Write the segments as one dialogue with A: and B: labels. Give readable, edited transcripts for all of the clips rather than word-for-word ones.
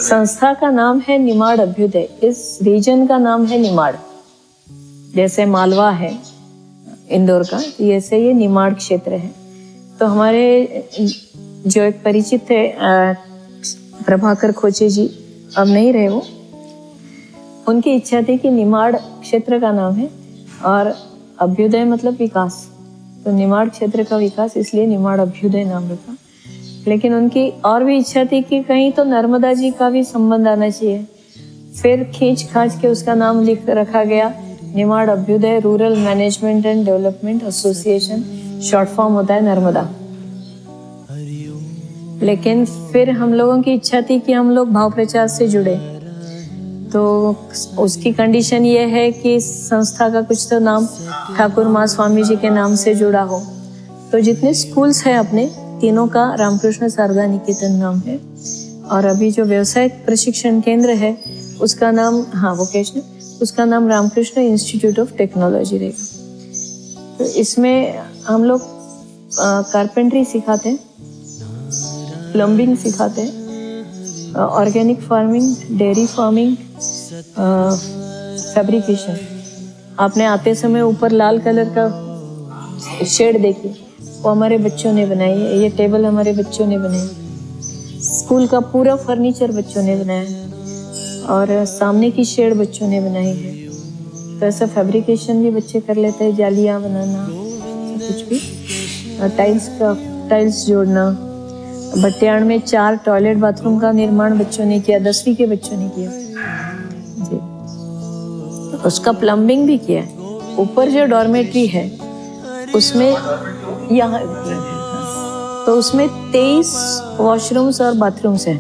A: संस्था का नाम है निमाड़ अभ्युदय। इस रीजन का नाम है निमाड़। जैसे मालवा है इंदौर का, ऐसे ये निमाड़ क्षेत्र है। तो हमारे जो एक परिचित थे प्रभाकर खोचे जी, अब नहीं रहे वो, उनकी इच्छा थी कि निमाड़ क्षेत्र का नाम है और अभ्युदय मतलब विकास, तो निमाड़ क्षेत्र का विकास, इसलिए निमाड़ अभ्युदय नाम रखा। लेकिन उनकी और भी इच्छा थी कि कहीं तो नर्मदा जी का भी संबंध आना चाहिए। फिर खींच खांच के उसका नाम लिख रखा गया Nimar Abhyudaya rural management and development association, short form होता है नर्मदा। लेकिन फिर हम लोगों की इच्छा थी कि हम लोग भाव प्रचार से जुड़े, तो उसकी कंडीशन ये है कि संस्था का कुछ तो नाम ठाकुर माँ स्वामी जी के नाम से जुड़ा हो। तो जितने स्कूल्स हैं अपने तीनों का रामकृष्ण शारदा निकेतन नाम है, और अभी जो व्यवसाय प्रशिक्षण केंद्र है उसका नाम वोकेशनल, उसका नाम रामकृष्ण इंस्टीट्यूट ऑफ टेक्नोलॉजी रहेगा। तो इसमें हम लोग कारपेंट्री सिखाते हैं, प्लम्बिंग सिखाते हैं, organic farming, dairy farming, fabrication. आपने आते समय ऊपर लाल कलर का शेड देखी, वो हमारे बच्चों ने बनाई है। ये टेबल हमारे बच्चों ने बनाई, स्कूल का पूरा फर्नीचर बच्चों ने बनाया है, और सामने की शेड बच्चों ने बनाई है। तो ऐसा फैब्रिकेशन भी बच्चे कर लेते हैं, जालियाँ बनाना, सब कुछ भी, टाइल्स जोड़ना। भट्टियाण में 4 टॉयलेट बाथरूम का निर्माण बच्चों ने किया, 10वीं के बच्चों ने किया जी। उसका प्लम्बिंग भी किया है। ऊपर जो डॉर्मेट्री है उसमें यहाँ, तो उसमें 23 वॉशरूम्स और बाथरूम्स हैं,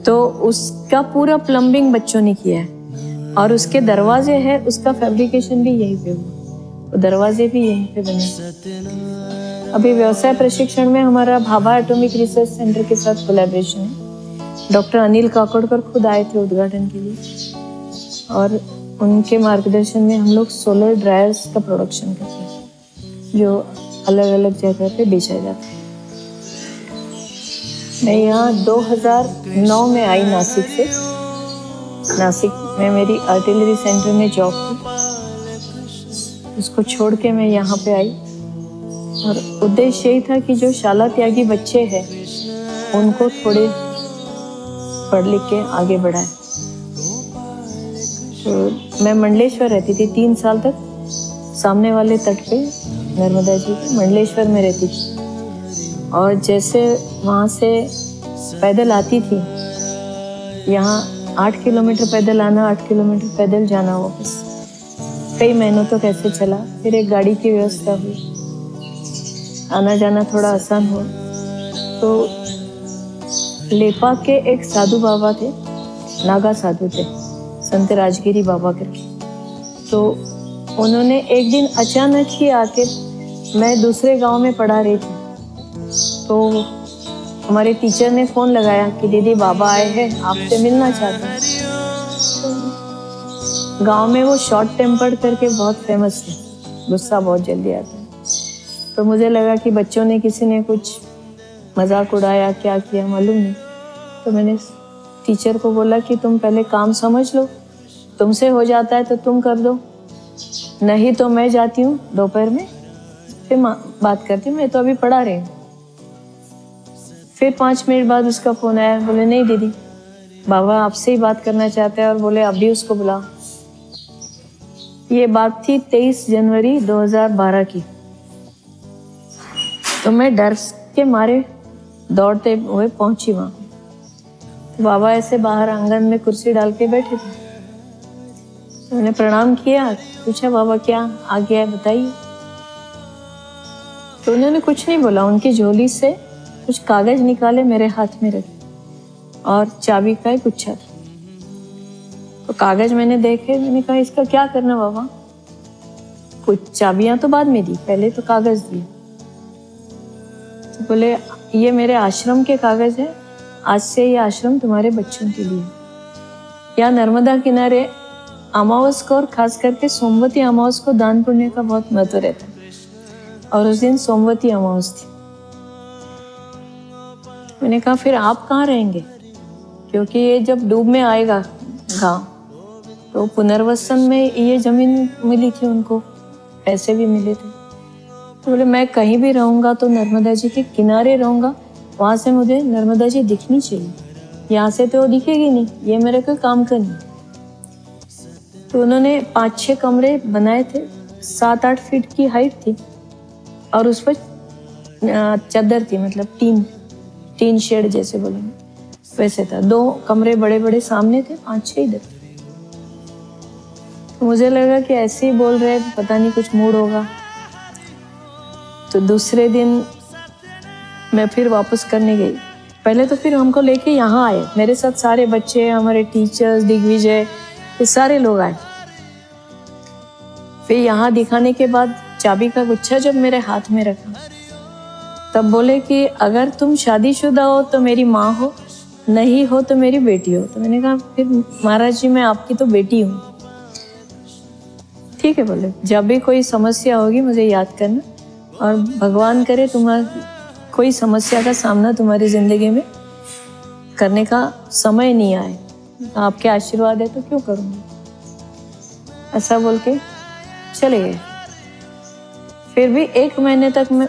A: तो उसका पूरा प्लम्बिंग बच्चों ने किया है। और उसके दरवाजे हैं, उसका फैब्रिकेशन भी यहीं पे हुआ, तो दरवाजे भी यहीं पे बने। अभी व्यवसाय प्रशिक्षण में हमारा भाभा एटॉमिक रिसर्च सेंटर के साथ कोलैबोरेशन है। डॉक्टर अनिल काकोडकर खुद आए थे उद्घाटन के लिए, और उनके मार्गदर्शन में हम लोग सोलर ड्रायर्स का प्रोडक्शन करते हैं, जो अलग अलग जगह पे बेचा जाता है। मैं यहाँ 2009 में आई नासिक से। नासिक में मेरी आर्टिलरी सेंटर में जॉब थी, उसको छोड़ के मैं यहाँ पे आई, और उद्देश्य यही था कि जो शाला त्यागी बच्चे हैं उनको थोड़े पढ़ लिख के आगे बढ़ाए। तो मैं मंडलेश्वर रहती थी 3 साल तक, सामने वाले तट पे नर्मदा जी के मंडलेश्वर में रहती थी। और जैसे वहाँ से पैदल आती थी, यहाँ 8 किलोमीटर पैदल आना, 8 किलोमीटर पैदल जाना वापस, कई महीनों तक ऐसे चला। फिर एक गाड़ी की व्यवस्था हुई, आना जाना थोड़ा आसान हुआ। तो लेपा के एक साधु बाबा थे, नागा साधु थे, संत राजगिरी बाबा करके। तो उन्होंने एक दिन अचानक ही आके, मैं दूसरे गांव में पढ़ा रही थी, तो हमारे टीचर ने फ़ोन लगाया कि दीदी बाबा आए हैं, आपसे मिलना चाहते हैं। तो गांव में वो शॉर्ट टेम्पर्ड करके बहुत फेमस थे, गुस्सा बहुत जल्दी आता है। तो मुझे लगा कि बच्चों ने, किसी ने कुछ मजाक उड़ाया, क्या किया मालूम नहीं। तो मैंने टीचर को बोला कि तुम पहले काम समझ लो, तुमसे हो जाता है तो तुम कर दो, नहीं तो मैं जाती हूँ दोपहर में, फिर बात करती हूँ, मैं तो अभी पढ़ा रही हूँ। फिर 5 मिनट बाद उसका फ़ोन आया, बोले नहीं दीदी बाबा आपसे ही बात करना चाहते हैं, और बोले अभी उसको बुलाओ। ये बात थी 23 जनवरी 2012 की। तो मैं डर के मारे दौड़ते हुए पहुंची वहाँ। तो बाबा ऐसे बाहर आंगन में कुर्सी डाल के बैठे थे। तो मैंने प्रणाम किया, पूछा बाबा क्या आ गया है बताइए। तो उन्होंने कुछ नहीं बोला, उनकी झोली से कुछ कागज निकाले, मेरे हाथ में रखे, और चाबी का एक गुच्छा था। तो कागज मैंने देखे, मैंने कहा इसका क्या करना बाबा, कुछ चाबियां तो बाद में दी, पहले तो कागज दिए। तो बोले ये मेरे आश्रम के कागज है, आज से ये आश्रम तुम्हारे बच्चों के लिए। यहाँ नर्मदा किनारे अमावस को, और खास करके सोमवती अमावस को दान पुण्य का बहुत महत्व रहता है, और उस दिन सोमवती अमावस थी। मैंने कहा फिर आप कहाँ रहेंगे, क्योंकि ये जब डूब में आएगा गांव, तो पुनर्वसन में ये जमीन मिली थी उनको, पैसे भी मिले थे। तो बोले मैं कहीं भी रहूँगा तो नर्मदा जी के किनारे रहूँगा, वहाँ से मुझे नर्मदा जी दिखनी चाहिए, यहाँ से तो वो दिखेगी नहीं, ये मेरे को काम का नहीं। तो उन्होंने 5-6 कमरे बनाए थे, 7-8 फीट की हाइट थी और उस पर चादर थी, मतलब टीन शेड जैसे बोलेंगे वैसे था। 2 कमरे बड़े बड़े सामने थे, 5-6 इधर। तो मुझे लगा कि ऐसे ही बोल रहे, पता नहीं कुछ मूड होगा। तो दूसरे दिन मैं फिर वापस करने गई। पहले तो फिर हमको लेके यहाँ आए, मेरे साथ सारे बच्चे, हमारे टीचर्स, दिग्विजय, ये सारे लोग आए। फिर यहाँ दिखाने के बाद चाबी का गुच्छा जब मेरे हाथ में रखा, तब बोले कि अगर तुम शादीशुदा हो तो मेरी माँ हो, नहीं हो तो मेरी बेटी हो। तो मैंने कहा फिर महाराज जी मैं आपकी तो बेटी हूँ। ठीक है बोले, जब भी कोई समस्या होगी मुझे याद करना, और भगवान करे तुम्हारी कोई समस्या का सामना तुम्हारी जिंदगी में करने का समय नहीं आए, आपके आशीर्वाद है तो क्यों करूँगी। ऐसा बोल के चले गए। फिर भी 1 महीने तक मैं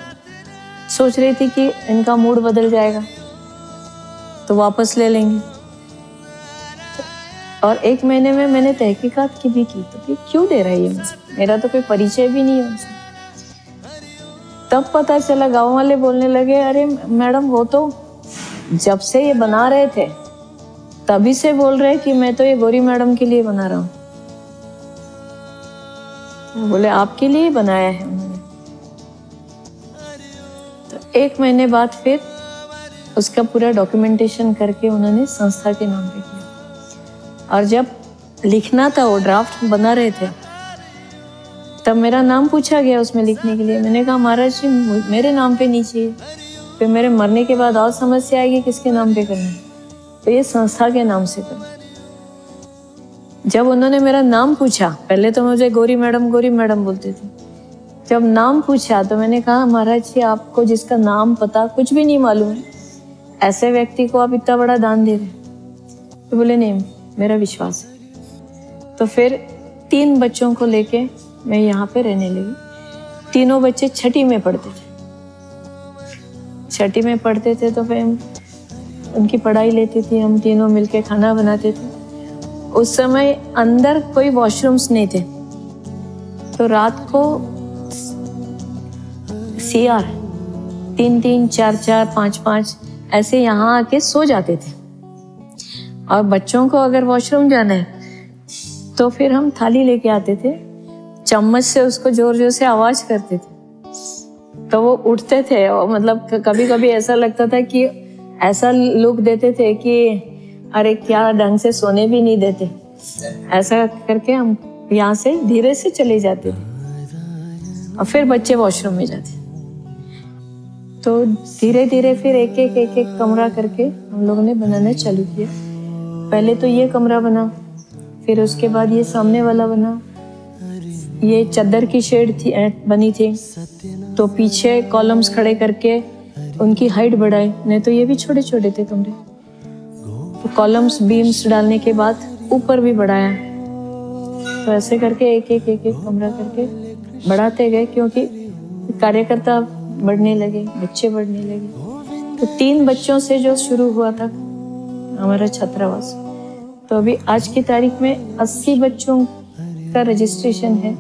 A: सोच रही थी कि इनका मूड बदल जाएगा तो वापस ले लेंगे। और 1 महीने में मैंने तहकीकात की भी की, तो फिर क्यों दे रहा है ये मुझे, मेरा तो कोई परिचय भी नहीं है उनसे। तब पता चला, गाँव वाले बोलने लगे, अरे मैडम वो तो जब से ये बना रहे थे तभी से बोल रहे कि मैं तो ये गौरी मैडम के लिए बना रहा हूँ। बोले आपके लिए बनाया है उन्होंने। तो 1 महीने बाद फिर उसका पूरा डॉक्यूमेंटेशन करके उन्होंने संस्था के नाम पे किया। और जब लिखना था, वो ड्राफ्ट बना रहे थे, तब मेरा नाम पूछा गया उसमें लिखने के लिए। मैंने कहा महाराज जी मेरे नाम पे नहीं चाहिए, फिर मेरे मरने के बाद और समस्या आएगी किसके नाम पे करना है, तो ये संस्था के नाम से करना। जब उन्होंने मेरा नाम पूछा, पहले तो मुझे गौरी मैडम बोलते थे, जब नाम पूछा तो मैंने कहा महाराज जी आपको जिसका नाम पता कुछ भी नहीं मालूम है, ऐसे व्यक्ति को आप इतना बड़ा दान दे रहे। तो बोले नहीं मेरा विश्वास है। तो फिर 3 बच्चों को लेके मैं यहाँ पे रहने लगी। तीनों बच्चे 6ठी में पढ़ते थे। 6ठी में पढ़ते थे तो फिर उनकी पढ़ाई लेती थी, हम तीनों मिलके खाना बनाते थे। उस समय अंदर कोई वॉशरूम्स नहीं थे, तो रात को CR 3-3, 4-4, 5-5 ऐसे यहाँ आके सो जाते थे। और बच्चों को अगर वॉशरूम जाना है तो फिर हम थाली लेके आते थे, चम्मच से उसको जोर जोर से आवाज करते थे तो वो उठते थे। और मतलब कभी कभी ऐसा लगता था कि ऐसा लुक देते थे कि अरे क्या ढंग से सोने भी नहीं देते। ऐसा करके हम यहाँ से धीरे से चले जाते थे और फिर बच्चे वॉशरूम में जाते। तो धीरे धीरे फिर एक एक कमरा करके हम लोगों ने बनाना चालू किया। पहले तो ये कमरा बना, फिर उसके बाद ये सामने वाला बना, ये चादर की शेड थी बनी थी, तो पीछे कॉलम्स खड़े करके उनकी हाइट बढ़ाई, नहीं तो ये भी छोटे छोटे थे कमरे। तो कॉलम्स बीम्स डालने के बाद ऊपर भी बढ़ाया। तो ऐसे करके एक एक कमरा करके बढ़ाते गए, क्योंकि कार्यकर्ता बढ़ने लगे, बच्चे बढ़ने लगे। तो 3 बच्चों से जो शुरू हुआ था हमारा छात्रावास, तो अभी आज की तारीख में 80 बच्चों का रजिस्ट्रेशन है।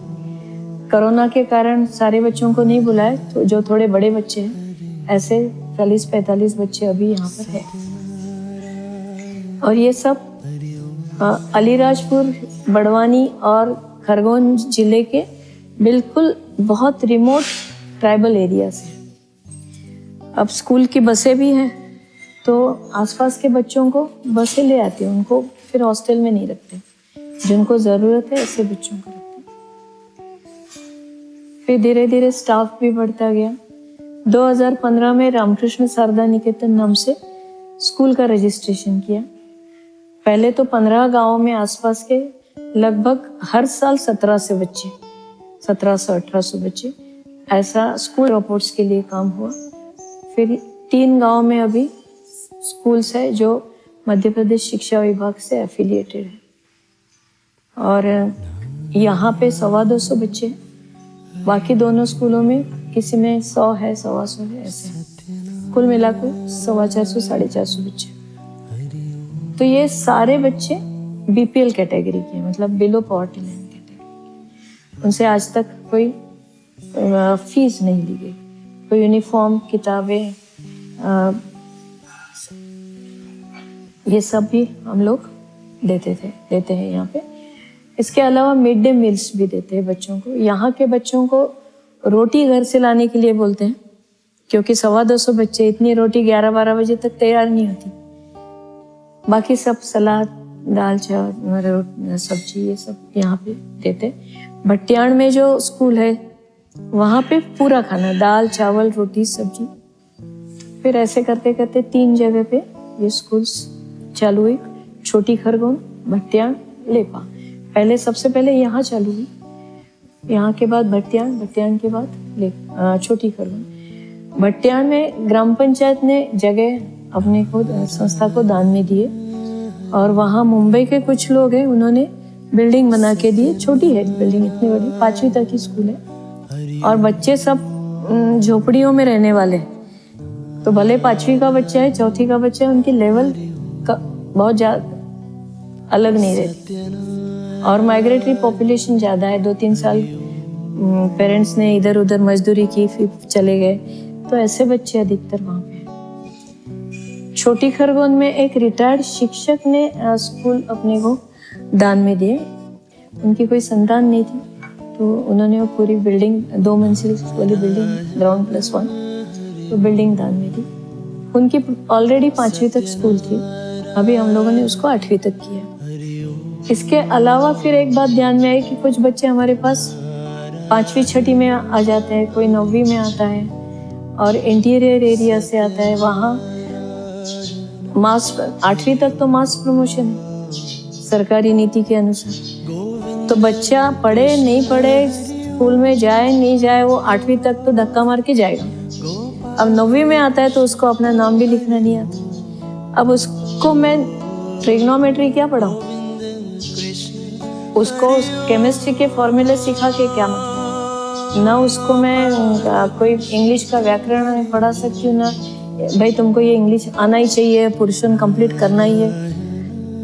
A: कोरोना के कारण सारे बच्चों को नहीं बुलाए, तो जो थोड़े बड़े बच्चे हैं ऐसे 40-45 बच्चे अभी यहाँ पर है। और ये सब अलीराजपुर, बड़वानी और खरगोन जिले के बिल्कुल बहुत रिमोट ट्राइबल एरिया से। अब स्कूल की बसें भी हैं, तो आसपास के बच्चों को बसें ले आती हैं, उनको फिर हॉस्टल में नहीं रखते, जिनको ज़रूरत है ऐसे बच्चों को रखते। फिर धीरे धीरे स्टाफ भी बढ़ता गया। 2015 में रामकृष्ण शारदा निकेतन नाम से स्कूल का रजिस्ट्रेशन किया। पहले तो 15 गांवों में आसपास के लगभग हर साल 1700 बच्चे, 1700-1800 बच्चे ऐसा स्कूल ड्रॉपआउट्स के लिए काम हुआ। फिर 3 गांव में अभी स्कूल्स है जो मध्य प्रदेश शिक्षा विभाग से एफिलिएटेड है। और यहाँ पे 225 बच्चे हैं, बाकी दोनों स्कूलों में किसी में 100 है, 125 है, ऐसे कुल मिलाकर 450 450 बच्चे। तो ये सारे बच्चे बीपीएल कैटेगरी के, मतलब बिलो पॉवर्टी लाइन कैटेगरी। उनसे आज तक कोई फीस नहीं ली गई, कोई यूनिफॉर्म, किताबें, ये सब भी हम लोग देते हैं यहाँ पे। इसके अलावा मिड डे मील्स भी देते हैं बच्चों को। यहाँ के बच्चों को रोटी घर से लाने के लिए बोलते हैं, क्योंकि 225 बच्चे, इतनी रोटी 11-12 बजे तक तैयार नहीं होती। बाकी सब सलाद, दाल, चावल, सब्जी, ये सब यहाँ पे देते। भट्टियाण में जो स्कूल है वहाँ पे पूरा खाना, दाल, चावल, रोटी, सब्जी। फिर ऐसे करते करते 3 जगह पे ये स्कूल्स चालू हुई, छोटी खरगोन, भट्टियाण, लेपा। सबसे पहले यहाँ चालू हुई, यहाँ के बाद भट्टियाण के बाद छोटी खरगोन। भट्टियाण में ग्राम पंचायत ने जगह अपने को, संस्था को दान में दिए, और वहाँ मुंबई के कुछ लोग हैं, उन्होंने बिल्डिंग बना के दी। छोटी है बिल्डिंग, इतनी बड़ी, 5वीं तक की स्कूल है, और बच्चे सब झोपड़ियों में रहने वाले। तो भले 5वीं का बच्चा है, 4थी का बच्चा है, उनकी लेवल का बहुत ज्यादा अलग नहीं रहती। और माइग्रेटरी पॉपुलेशन ज्यादा है, 2-3 साल पेरेंट्स ने इधर उधर मजदूरी की, फिर चले गए, तो ऐसे बच्चे अधिकतर वहाँ पे। छोटी खरगोन में एक रिटायर्ड शिक्षक ने स्कूल अपने को दान में दिए। उनकी कोई संतान नहीं थी, तो उन्होंने वो पूरी बिल्डिंग, 2 मंजिल वाली बिल्डिंग, ग्राउंड +1, तो बिल्डिंग दान में दी। उनकी ऑलरेडी 5वीं तक स्कूल थी, अभी हम लोगों ने उसको 8वीं तक किया। इसके अलावा फिर एक बात ध्यान में आई कि कुछ बच्चे हमारे पास 5वीं 6ठी में आ जाते हैं, कोई 9वीं में आता है, और इंटीरियर एरिया से आता है। वहाँ मास 8वीं तक तो मास प्रमोशन है सरकारी नीति के अनुसार। तो बच्चा पढ़े नहीं पढ़े, स्कूल में जाए नहीं जाए, वो 8वीं तक तो धक्का मार के जाएगा। अब 9वीं में आता है तो उसको अपना नाम भी लिखना नहीं आता। अब उसको मैं ट्रिग्नोमेट्री क्या पढ़ाऊँ, उसको केमिस्ट्री के फॉर्मूले सिखा के क्या मतलब, ना उसको मैं कोई इंग्लिश का व्याकरण पढ़ा सकती हूँ, ना भाई तुमको ये इंग्लिश आना ही चाहिए, पोर्शन कंप्लीट करना ही है।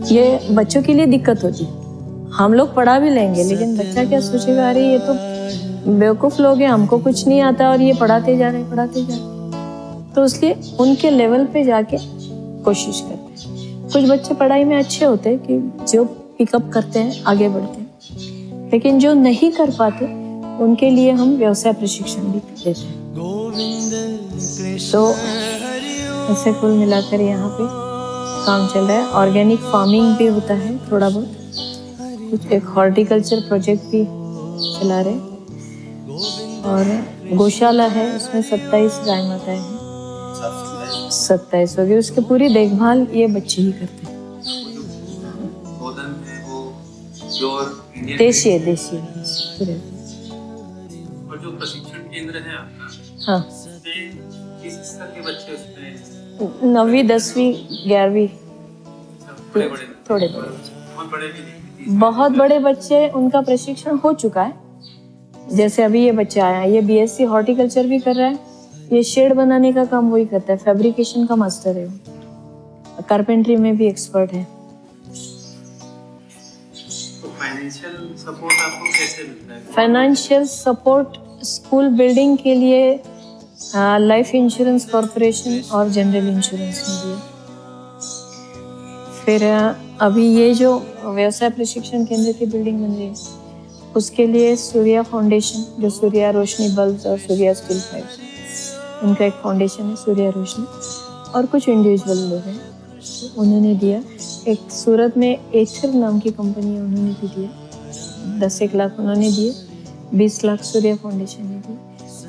A: ये बच्चों के लिए दिक्कत होती है। हम लोग पढ़ा भी लेंगे, लेकिन बच्चा क्या सोचेगा, अरे ये तो बेवकूफ़ लोग हैं, हमको कुछ नहीं आता और ये पढ़ाते जा रहे। तो इसलिए उनके लेवल पे जाके कोशिश करते हैं। कुछ बच्चे पढ़ाई में अच्छे होते हैं कि जो पिकअप करते हैं, आगे बढ़ते हैं, लेकिन जो नहीं कर पाते उनके लिए हम व्यवसाय प्रशिक्षण भी देते हैं। तो ऐसे कुल मिलाकर यहाँ पे काम चल रहा है। ऑर्गेनिक फार्मिंग भी होता है थोड़ा बहुत, कुछ एक हॉर्टिकल्चर प्रोजेक्ट भी चला रहे, और गौशाला है, उसमें 27 गाय माताएं हैं, 27 हो गई। उसकी पूरी देखभाल ये बच्चे ही करते हैं। देशी है पूरे।
B: और जो प्रशिक्षण केंद्र है आपका,
A: हाँ,
B: किस स्तर के बच्चे उसमें?
A: 9वीं 10वीं 11वीं, थोड़े बड़े बहुत बड़े बच्चे, उनका प्रशिक्षण हो चुका है। जैसे अभी ये बच्चा आया, ये BSc हॉर्टिकल्चर भी कर रहा है, ये शेड बनाने का काम वही करता है, फैब्रिकेशन का मास्टर है, कारपेंट्री में भी एक्सपर्ट है।
B: फाइनेंशियल सपोर्ट आपको कैसे मिलता है?
A: फाइनेंशियल सपोर्ट स्कूल बिल्डिंग के लिए लाइफ इंश्योरेंस कॉर्पोरेशन और जनरल इंश्योरेंस ने दिया। फिर अभी ये जो व्यवसाय प्रशिक्षण केंद्र की बिल्डिंग बन रही है, उसके लिए सूर्या फाउंडेशन, जो सूर्या रोशनी बल्ब और सूर्या स्टील पाइप्स, उनका एक फाउंडेशन है सूर्या रोशनी, और कुछ इंडिविजुअल लोग हैं, उन्होंने दिया। एक सूरत में एथर नाम की कंपनी है, उन्होंने भी दिया। 10-1 लाख उन्होंने दिए, 20 लाख सूर्या फाउंडेशन ने दिए।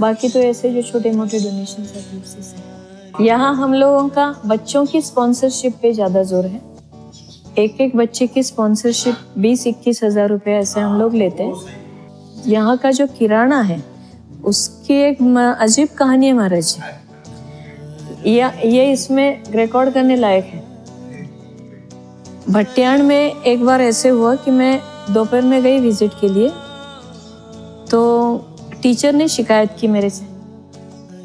A: बाकी तो ऐसे जो छोटे मोटे डोनेशन है। यहाँ हम लोगों का बच्चों की स्पॉन्सरशिप पे ज़्यादा जोर है। एक बच्चे की स्पॉन्सरशिप 20-21 हज़ार रुपये ऐसे हम लोग लेते हैं। यहाँ का जो किराना है उसकी एक अजीब कहानी है महाराज जी, ये इसमें रिकॉर्ड करने लायक है। भट्टियाण में एक बार ऐसे हुआ कि मैं दोपहर में गई विजिट के लिए, तो टीचर ने शिकायत की मेरे से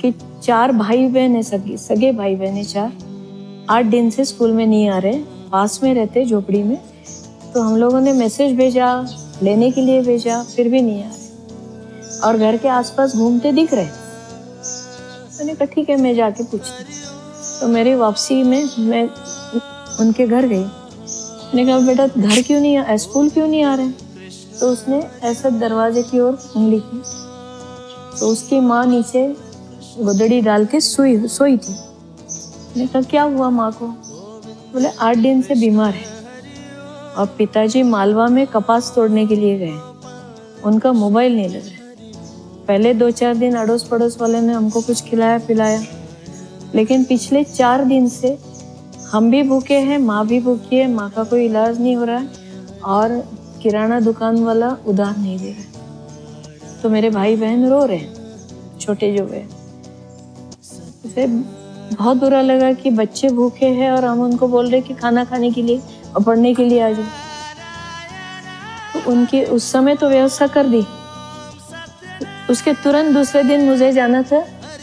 A: कि 4 भाई बहन है, सगे भाई बहन है 4, 8 दिन से स्कूल में नहीं आ रहे, पास में रहते झोपड़ी में। तो हम लोगों ने मैसेज भेजा, लेने के लिए भेजा, फिर भी नहीं आ रहे और घर के आसपास घूमते दिख रहे। मैंने कहा ठीक है, मैं जाके पूछती। तो मेरी वापसी में मैं उनके घर गई। मैंने कहा बेटा घर क्यों नहीं आ, स्कूल क्यों नहीं आ रहे? तो उसने ऐसा दरवाजे की ओर उंगली की। तो उसकी माँ नीचे गोदड़ी डाल के सोई थी। मैंने कहा क्या हुआ माँ को? बोले 8 दिन से बीमार है और पिताजी मालवा में कपास तोड़ने के लिए गए, उनका मोबाइल नहीं लग रहा। पहले 2-4 दिन अड़ोस पड़ोस वाले ने हमको कुछ खिलाया पिलाया, लेकिन पिछले 4 दिन से हम भी भूखे हैं, माँ भी भूखी है, माँ का कोई इलाज नहीं हो रहा है और किराना दुकान वाला उधार नहीं दे रहा। तो मेरे भाई बहन रो रहे हैं, छोटे जो वे। उसे बहुत बुरा लगा कि बच्चे भूखे हैं और हम उनको बोल रहे कि खाना खाने के लिए और पढ़ने के लिए आ जाओ। तो उनकी उस समय तो व्यवस्था कर दी। उसके तुरंत दूसरे दिन मुझे जाना था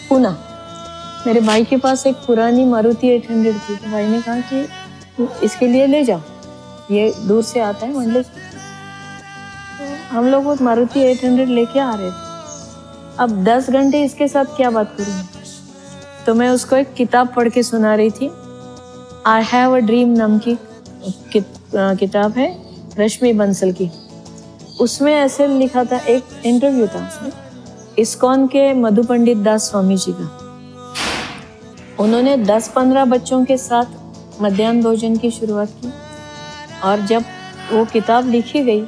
A: पूना। मेरे भाई के पास एक पुरानी मारुति 800 थी। तो भाई ने कहा कि इसके लिए ले जाओ, ये दूर से आता है मंडले से। तो हम लोग वो मारुति 800 लेके आ रहे थे। अब 10 घंटे इसके साथ क्या बात करूँगी? तो मैं उसको एक किताब पढ़ के सुना रही थी। आई हैव अ ड्रीम नाम की किताब है, रश्मि बंसल की। उसमें ऐसे लिखा था, एक इंटरव्यू था उसमें इस्कॉन के मधु पंडित दास स्वामी जी का। उन्होंने 10-15 बच्चों के साथ मध्याह्न भोजन की शुरुआत की और जब वो किताब लिखी गई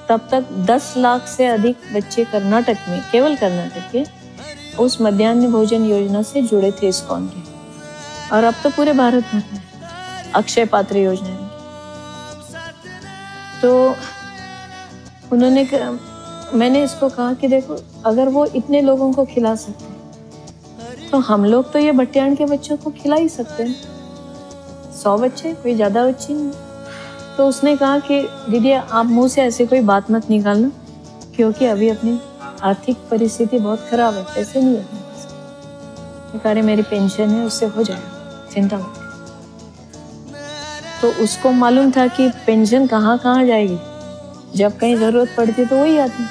A: तब तक 10 लाख से अधिक बच्चे कर्नाटक में, केवल कर्नाटक के, उस मध्याह्न भोजन योजना से जुड़े थे इस्कॉन के। और अब तो पूरे भारत भर में अक्षय पात्र योजना है। तो मैंने इसको कहा कि देखो, अगर वो इतने लोगों को खिला सकते हैं तो हम लोग तो ये भट्टियाण के बच्चों को खिला ही सकते हैं। 100 बच्चे, कोई ज्यादा बच्चे नहीं। तो उसने कहा कि दीदी आप मुंह से ऐसे कोई बात मत निकालना, क्योंकि अभी अपनी आर्थिक परिस्थिति बहुत खराब है, पैसे नहीं है। कह रहे मेरी पेंशन है, उससे हो जाएगा, चिंता मत। तो उसको मालूम था कि पेंशन कहाँ कहाँ जाएगी, जब कहीं जरूरत पड़ती तो वही आती।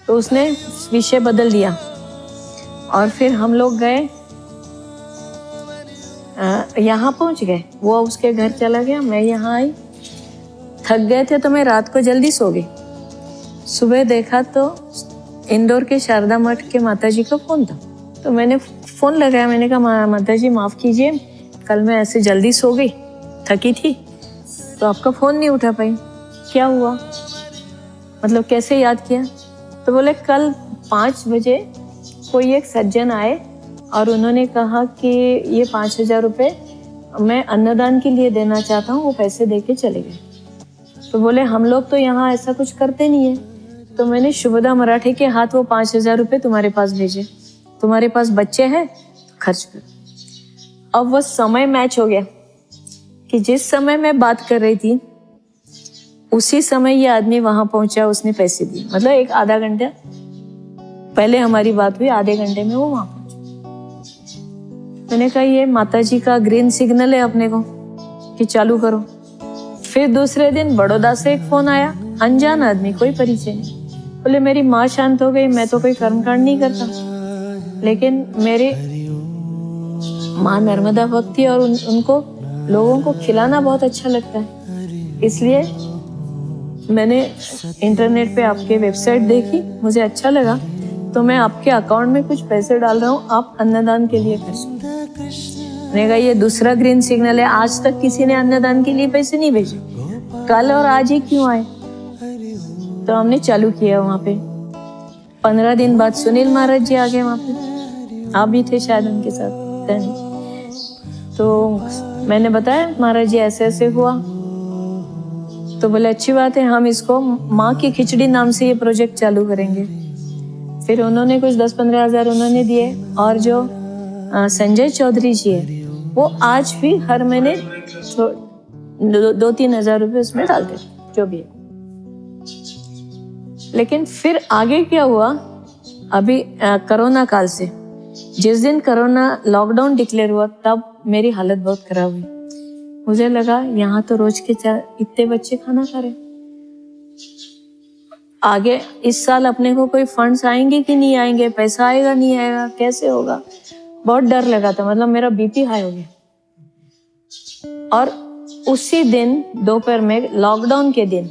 A: तो उसने विषय बदल दिया और फिर हम लोग गए, यहाँ पहुंच गए। वो उसके घर चला गया, मैं यहाँ आई। थक गए थे तो मैं रात को जल्दी सो गई। सुबह देखा तो इंदौर के शारदा मठ के माताजी का फोन था। तो मैंने फोन लगाया, मैंने कहा माताजी माफ कीजिए, कल मैं ऐसे जल्दी सो गई, थकी थी, तो आपका फोन नहीं उठा पाई, क्या हुआ, मतलब कैसे याद किया? तो बोले कल 5 बजे कोई एक सज्जन आए और उन्होंने कहा कि ये 5,000 रुपये मैं अन्नदान के लिए देना चाहता हूँ, वो पैसे दे के चले गए। तो बोले हम लोग तो यहाँ ऐसा कुछ करते नहीं है। तो मैंने शुभदा मराठे के हाथ वो 5,000 रुपये तुम्हारे पास भेजे, तुम्हारे पास बच्चे हैं तो खर्च करो। अब वो समय मैच हो गया कि जिस समय मैं बात कर रही थी उसी समय ये आदमी वहां पहुंचा, उसने पैसे दिए। मतलब एक आधा घंटा पहले हमारी बात हुई, आधे घंटे में वो वहां पहुंचा। मैंने कहा ये माताजी का ग्रीन सिग्नल है अपने को कि चालू करो। फिर दूसरे दिन बड़ौदा से एक फोन आया, अनजान आदमी, कोई परिचय नहीं। बोले मेरी माँ शांत हो गई, मैं तो कोई कर्मकांड नहीं करता, लेकिन मेरी माँ नर्मदा भक्त थी और उनको लोगों को खिलाना बहुत अच्छा लगता है, इसलिए मैंने इंटरनेट पे आपके वेबसाइट देखी, मुझे अच्छा लगा, तो मैं आपके अकाउंट में कुछ पैसे डाल रहा हूँ, आप अन्नदान के लिए खर्च करो। मैंने कहा ये दूसरा ग्रीन सिग्नल है, आज तक किसी ने अन्नदान के लिए पैसे नहीं भेजे, कल और आज ही क्यों आए? तो हमने चालू किया वहाँ पे। 15 दिन बाद सुनील महाराज जी आ गए वहाँ पे, आप भी थे शायद उनके साथ। तो मैंने बताया महाराज जी ऐसे ऐसे हुआ। तो बोले अच्छी बात है, हम इसको माँ की खिचड़ी नाम से ये प्रोजेक्ट चालू करेंगे। फिर उन्होंने कुछ 10-15 हज़ार उन्होंने दिए। और जो संजय चौधरी जी है वो आज भी हर महीने 2-3 हजार रुपए उसमें डालते थे, जो भी है। लेकिन फिर आगे क्या हुआ, अभी कोरोना काल से, जिस दिन कोरोना लॉकडाउन डिक्लेयर हुआ तब मेरी हालत बहुत खराब हुई। मुझे लगा यहाँ तो रोज के इतने बच्चे खाना खा रहे, आगे इस साल अपने को कोई फंड्स आएंगे कि नहीं आएंगे, पैसा आएगा नहीं आएगा, कैसे होगा, बहुत डर लगा था। मतलब मेरा बीपी हाई हो गया। और उसी दिन दोपहर में, लॉकडाउन के दिन,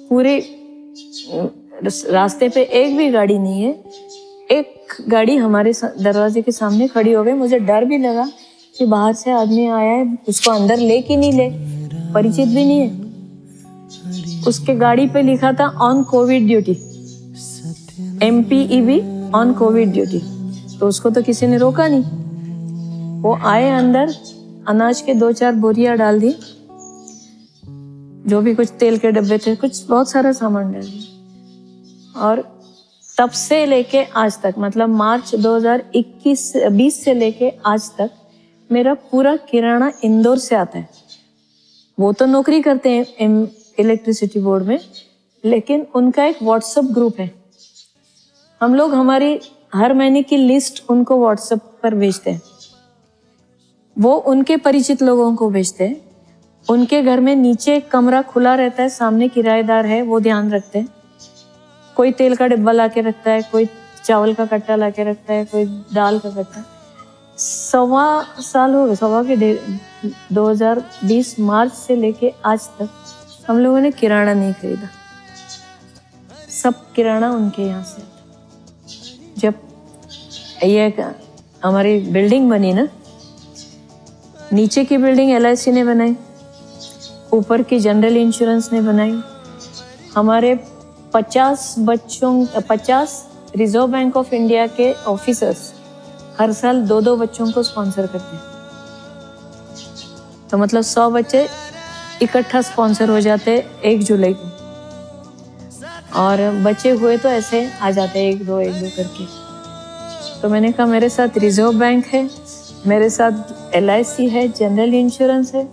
A: पूरे रास्ते पे एक भी गाड़ी नहीं है, एक गाड़ी हमारे दरवाजे के सामने खड़ी हो गई। मुझे डर भी लगा कि बाहर से आदमी आया है, उसको अंदर ले कि नहीं ले, परिचित भी नहीं है। उसके गाड़ी पे लिखा था on Covid duty, MPEB on Covid duty. तो उसको तो किसी ने रोका नहीं। वो आए, अंदर अनाज के 2-4 बोरियां डाल दी, जो भी कुछ तेल के डब्बे थे, कुछ बहुत सारा सामान डाल दिया। और तब से लेके आज तक, मतलब मार्च 2021-20 से लेके आज तक मेरा पूरा किराना इंदौर से आता है। वो तो नौकरी करते हैं इलेक्ट्रिसिटी बोर्ड में, लेकिन उनका एक व्हाट्सएप ग्रुप है। हम लोग हमारी हर महीने की लिस्ट उनको व्हाट्सएप पर भेजते हैं, वो उनके परिचित लोगों को भेजते हैं। उनके घर में नीचे एक कमरा खुला रहता है, सामने किराएदार है, वो ध्यान रखते हैं। कोई तेल का डिब्बा ला के रखता है, कोई चावल का कट्टा ला के रखता है, कोई दाल का कट्टा। 1.25 साल हो गए, 2020 मार्च से लेके आज तक हम लोगों ने किराना नहीं खरीदा। सब किराना उनके यहाँ से। जब ये हमारी बिल्डिंग बनी ना, नीचे की बिल्डिंग LIC ने बनाई, ऊपर की जनरल इंश्योरेंस ने बनाई। हमारे 50 रिजर्व बैंक ऑफ इंडिया के ऑफिसर्स हर साल 2-2 बच्चों को स्पॉन्सर करते हैं। तो मतलब 100 बच्चे इकट्ठा स्पॉन्सर हो जाते 1 जुलाई को, और बचे हुए तो ऐसे आ जाते 1-2 करके। तो मैंने कहा मेरे साथ रिजर्व बैंक है, मेरे साथ LIC है, जनरल इंश्योरेंस है,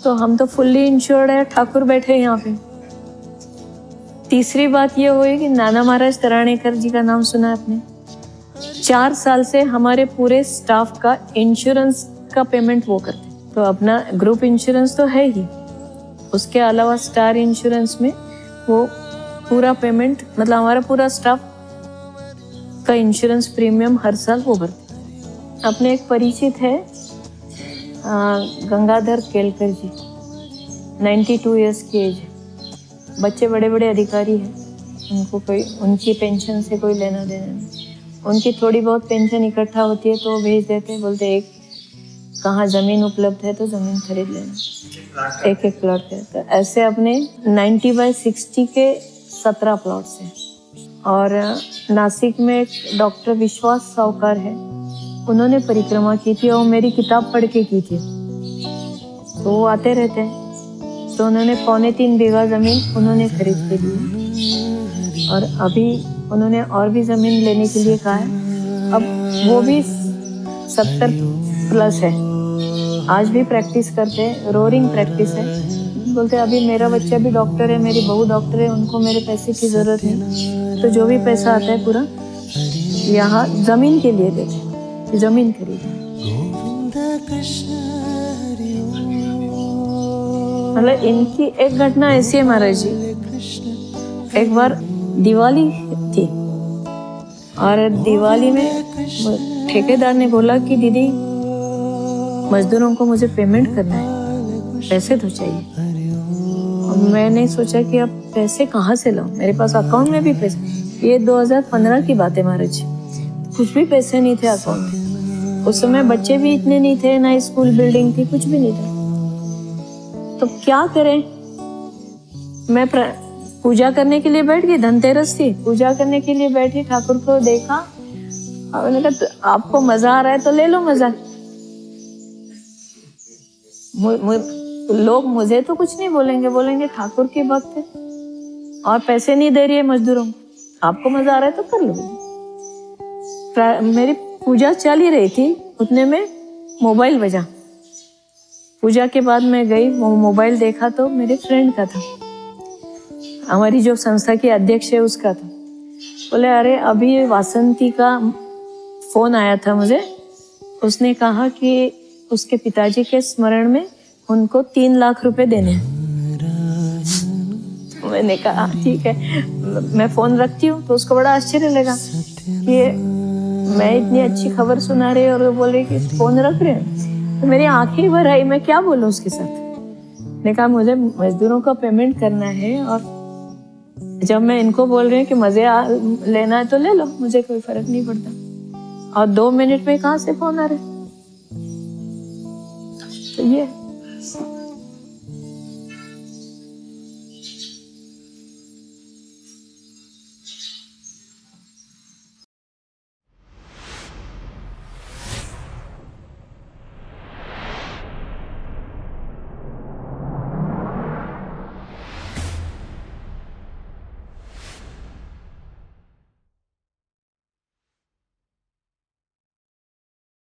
A: तो हम तो फुल्ली इंश्योर्ड है, ठाकुर बैठे यहाँ पे। तीसरी बात ये हुई कि नाना महाराज तराणेकर जी का नाम सुना आपने। 4 साल से हमारे पूरे स्टाफ का इंश्योरेंस का पेमेंट वो करते। तो अपना ग्रुप इंश्योरेंस तो है ही, उसके अलावा स्टार इंश्योरेंस में वो पूरा पेमेंट, मतलब हमारा पूरा स्टाफ का इंश्योरेंस प्रीमियम हर साल वो भरते। अपने एक परिचित है गंगाधर केलकर जी, 92 ईयर्स की एज है, बच्चे बड़े बड़े अधिकारी हैं, उनको कोई उनकी पेंशन से कोई लेना देना नहीं। उनकी थोड़ी बहुत पेंशन इकट्ठा होती है तो भेज देते, बोलते एक कहाँ ज़मीन उपलब्ध है तो ज़मीन खरीद लेना, एक प्लॉट है। तो ऐसे अपने 90/60 के 17 प्लॉट्स हैं। और नासिक में एक डॉक्टर विश्वास सावकार है, उन्होंने परिक्रमा की थी और मेरी किताब पढ़ के की थी, तो वो आते रहते हैं। तो उन्होंने 3.25 बीघा ज़मीन उन्होंने खरीद के ली, और अभी उन्होंने और भी ज़मीन लेने के लिए कहा है। अब वो भी 70+ है, आज भी प्रैक्टिस करते हैं, रोरिंग प्रैक्टिस है। बोलते अभी मेरा बच्चा भी डॉक्टर है, मेरी बहू डॉक्टर है, उनको मेरे पैसे की ज़रूरत नहीं, तो जो भी पैसा आता है पूरा यहाँ ज़मीन के लिए देते, ज़मीन खरीदे। मतलब इनकी एक घटना ऐसी है महाराज जी, एक बार दिवाली थी और दिवाली में ठेकेदार ने बोला कि दीदी मजदूरों को मुझे पेमेंट करना है, पैसे तो चाहिए। और मैंने सोचा कि अब पैसे कहाँ से लाऊं, मेरे पास अकाउंट में भी पैसे, ये 2015 की बात है महाराज जी, कुछ भी पैसे नहीं थे अकाउंट में। उस समय बच्चे भी इतने नहीं थे, ना स्कूल बिल्डिंग थी, कुछ भी नहीं था। तो क्या करें, मैं पूजा करने के लिए बैठ गई, धनतेरस थी, पूजा करने के लिए बैठी, ठाकुर को देखा और मैंने कहा आपको मजा आ रहा है तो ले लो मजा। लोग मुझे तो कुछ नहीं बोलेंगे, बोलेंगे ठाकुर की भक्त है और पैसे नहीं दे रही है मजदूरों को, आपको मजा आ रहा है तो कर लो। मेरी पूजा चल ही रही थी, उतने में मोबाइल बजा, पूजा के बाद मैं गई, वो मोबाइल देखा तो मेरे फ्रेंड का था, हमारी जो संस्था की अध्यक्ष है उसका था। बोले अरे अभी वासंती का फोन आया था मुझे, उसने कहा कि उसके पिताजी के स्मरण में उनको 3 लाख रुपए देने हैं। मैंने कहा ठीक है, मैं फोन रखती हूँ। तो उसको बड़ा आश्चर्य लगा कि मैं इतनी अच्छी खबर सुना रही और वो बोल रही कि फोन रख रहे हैं। तो मेरी आंखें भर आई, मैं क्या बोलूं उसके साथ। ने कहा मुझे मजदूरों का पेमेंट करना है और जब मैं इनको बोल रही हूँ कि मजे लेना है तो ले लो, मुझे कोई फर्क नहीं पड़ता। और 2 मिनट में कहाँ से फोन आ रहा है। तो ये